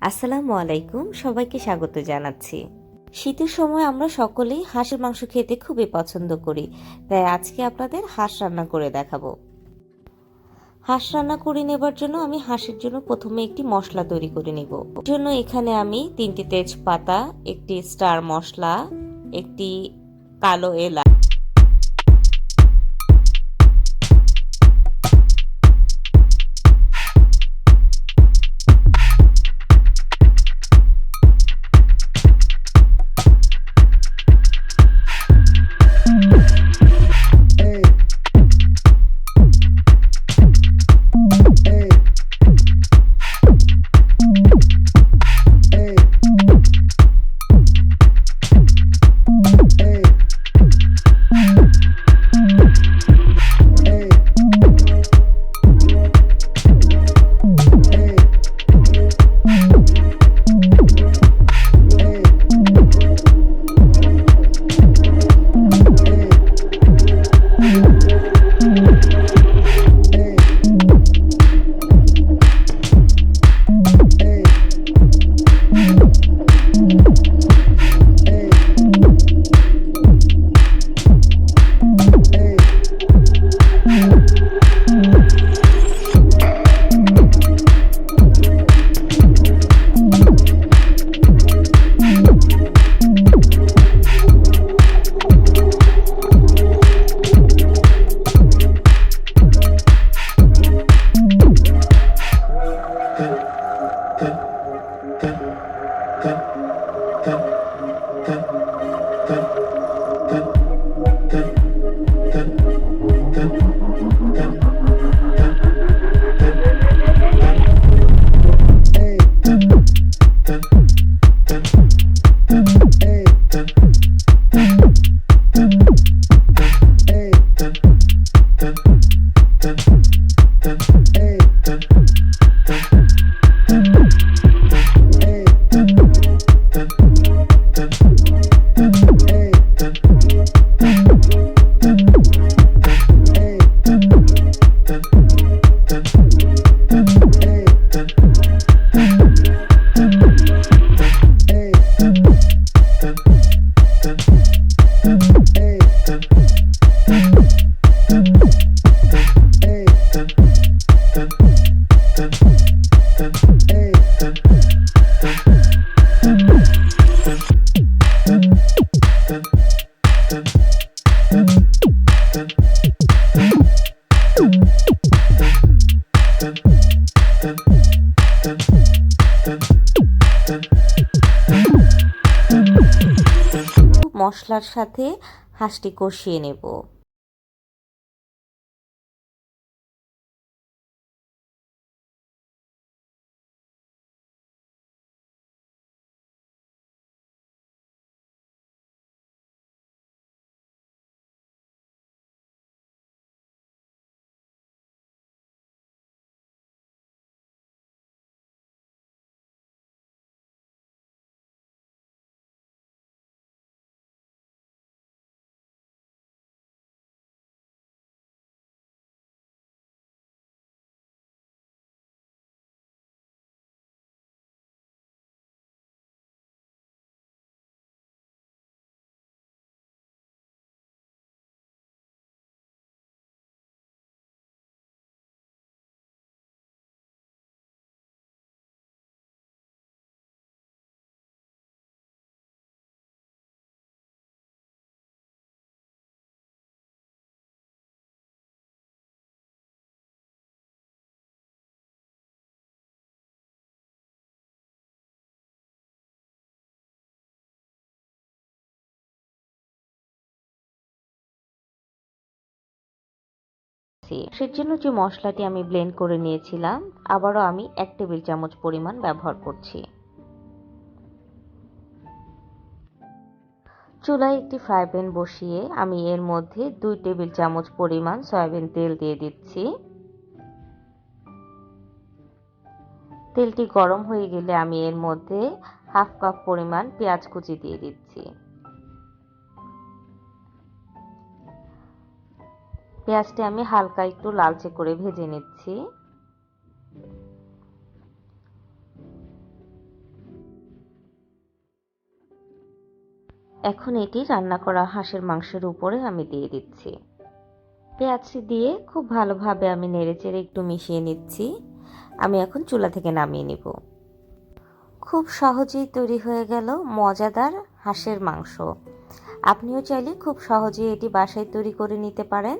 আসসালামু আলাইকুম, সবাইকে স্বাগত জানাচ্ছি। শীতের সময় আমরা সকলেই হাঁসের মাংস খেতে খুবই পছন্দ করি, তাই আজকে আপনাদের হাঁস রান্না করে দেখাবো। হাঁস রান্না করে নেবার জন্য আমি হাঁসের জন্য প্রথমে একটি মশলা তৈরি করে নেব। এর জন্য এখানে আমি 3টি তেজপাতা, একটি স্টার মশলা, একটি কালো এলাচ, মশলার সাথে হাঁসটি কষিয়ে নেব। সের জন্য যে মশলাটি আমি ব্লেন্ড করে নিয়েছিলাম, আবারও আমি 1 টেবিল চামচ পরিমাণ ব্যবহার করছি। চুলায় একটি ফ্রাই প্যান বসিয়ে আমি এর মধ্যে 2 টেবিল চামচ পরিমাণ সয়াবিন তেল দিয়ে দিচ্ছি। তেলটি গরম হয়ে গেলে আমি এর মধ্যে হাফ কাপ পরিমাণ পেঁয়াজ কুচি দিয়ে দিচ্ছি। পেঁয়াজটি আমি হালকা একটু লালচে করে ভেজে নিচ্ছি। এখন এটি রান্না করা হাঁসের মাংসের উপরে আমি দিয়ে দিচ্ছি। পেঁয়াজটি দিয়ে খুব ভালোভাবে আমি নেড়েচেড়ে একটু মিশিয়ে নিচ্ছি। আমি এখন চুলা থেকে নামিয়ে নিব। খুব সহজেই তৈরি হয়ে গেল মজাদার হাঁসের মাংস। আপনিও চাইলে খুব সহজেই এটি বাসায় তৈরি করে নিতে পারেন।